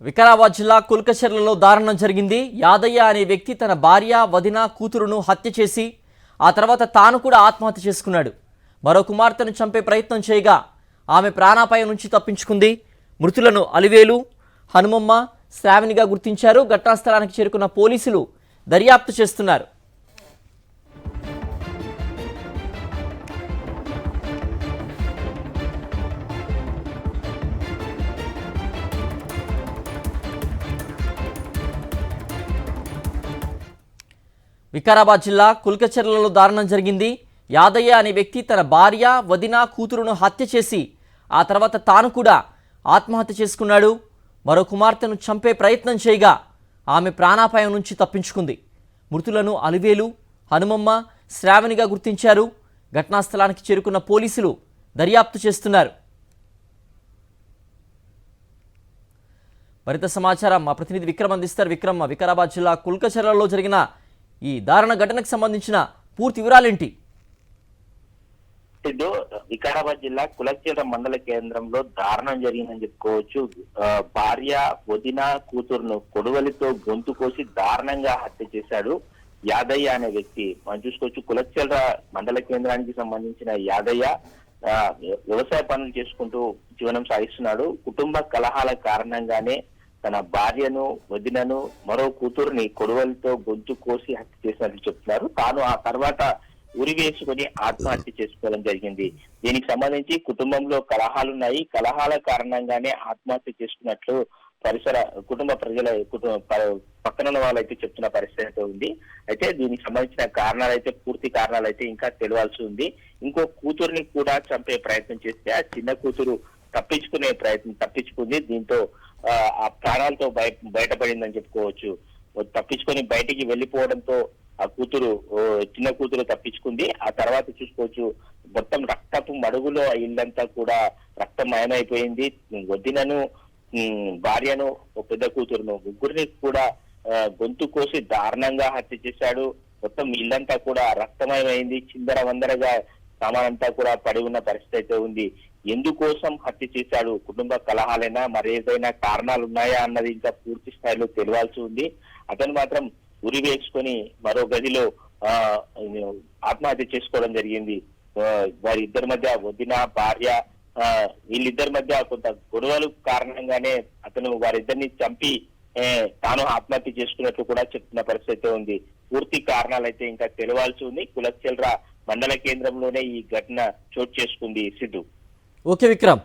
వికారాబాద్ జిల్లా కుల్కచర్లలో దారుణం జరిగింది. యాదయ్య అనే వ్యక్తి తన భార్య, వదిన, కూతురును హత్య చేసి ఆ తర్వాత తాను కూడా ఆత్మహత్య చేసుకున్నాడు. మరో కుమార్తెను చంపే ప్రయత్నం చేయగా ఆమె ప్రాణాపాయం నుంచి తప్పించుకుంది. మృతులను అలివేలు, హనుమమ్మ, శ్రావణిగా గుర్తించారు. ఘటనా స్థలానికి చేరుకున్న పోలీసులు దర్యాప్తు చేస్తున్నారు. వికారాబాద్ జిల్లా కుల్కచర్లలో దారుణం జరిగింది. యాదయ్య అనే వ్యక్తి తన భార్య, వదిన, కూతురును హత్య చేసి ఆ తర్వాత తాను కూడా ఆత్మహత్య చేసుకున్నాడు. మరో కుమార్తెను చంపే ప్రయత్నం చేయగా ఆమె ప్రాణాపాయం నుంచి తప్పించుకుంది. మృతులను అలివేలు, హనుమమ్మ, శ్రావణిగా గుర్తించారు. ఘటనా స్థలానికి చేరుకున్న పోలీసులు దర్యాప్తు చేస్తున్నారు. మరింత సమాచారం మా ప్రతినిధి విక్రమ్ అందిస్తారు. విక్రమ్, వికారాబాద్ జిల్లా కుల్కచర్లలో జరిగిన ఈ దారుణ ఘటనకు సంబంధించిన పూర్తి వివరాలేంటి? వికారాబాద్ జిల్లా కులచేర మండల కేంద్రంలో దారుణం జరిగిందని చెప్పుకోవచ్చు. భార్య, వదిన, కూతురును కొడవలితో గొంతు కోసి దారుణంగా హత్య చేశాడు యాదయ్య అనే వ్యక్తి. మనం చూసుకోవచ్చు, కులచేర మండల కేంద్రానికి సంబంధించిన యాదయ్య వ్యవసాయ పనులు చేసుకుంటూ జీవనం సాగిస్తున్నాడు. కుటుంబ కలహాల కారణంగానే తన భార్యను, వదినను, మరో కూతురుని కొడవలితో గొంతు కోసి హత్య చేసినట్లు చెప్తున్నారు. తాను ఆ తర్వాత ఉరి వేసుకుని ఆత్మహత్య చేసుకోవడం జరిగింది. దీనికి సంబంధించి కుటుంబంలో కలహాలున్నాయి. కలహాల కారణంగానే ఆత్మహత్య చేసుకున్నట్లు కుటుంబ ప్రజల పక్కన వాళ్ళైతే చెప్తున్న పరిస్థితి ఉంది. అయితే దీనికి సంబంధించిన కారణాలు అయితే పూర్తి కారణాలు అయితే ఇంకా తెలియాల్సి ఉంది. ఇంకో కూతురుని కూడా చంపే ప్రయత్నం చేస్తే ఆ చిన్న కూతురు తప్పించుకుంది. దీంతో ఆ ప్రాణాలతో బయటపడిందని చెప్పుకోవచ్చు. తప్పించుకొని బయటికి వెళ్ళిపోవడంతో ఆ చిన్న కూతురు తప్పించుకుంది. ఆ తర్వాత చూసుకోవచ్చు, మొత్తం రక్తపు మడుగులో ఆ ఇల్లంతా కూడా రక్తమయమైపోయింది. వదినను, భార్యను, పెద్ద కూతురును, ముగ్గురిని కూడా గొంతు కోసి దారుణంగా హత్య చేశాడు. మొత్తం ఇల్లంతా కూడా రక్తమయమైంది. చిందర వందరగా సామానంతా కూడా పడి ఉన్న పరిస్థితి అయితే ఉంది. ఎందుకోసం హత్య చేశాడు? కుటుంబ కలహాలైనా మరేదైనా కారణాలు ఉన్నాయా అన్నది ఇంకా పూర్తి స్థాయిలో తెలియాల్సి ఉంది. అతను మాత్రం ఉరి వేసుకొని మరో గదిలో ఆత్మహత్య చేసుకోవడం జరిగింది. వారి ఇద్దరి మధ్య, వదిన, భార్య, వీళ్ళిద్దరి మధ్య కొంత గొడవలు కారణంగానే అతను వారిద్దరిని చంపి తాను ఆత్మహత్య చేసుకున్నట్లు కూడా చెప్తున్న పరిస్థితి ఉంది. పూర్తి కారణాలు అయితే ఇంకా తెలియాల్సి ఉంది. కులచెల్ర మండల కేంద్రంలోనే ఈ ఘటన చోటు చేసుకుంది. సిద్ధు. ఓకే విక్రమ్.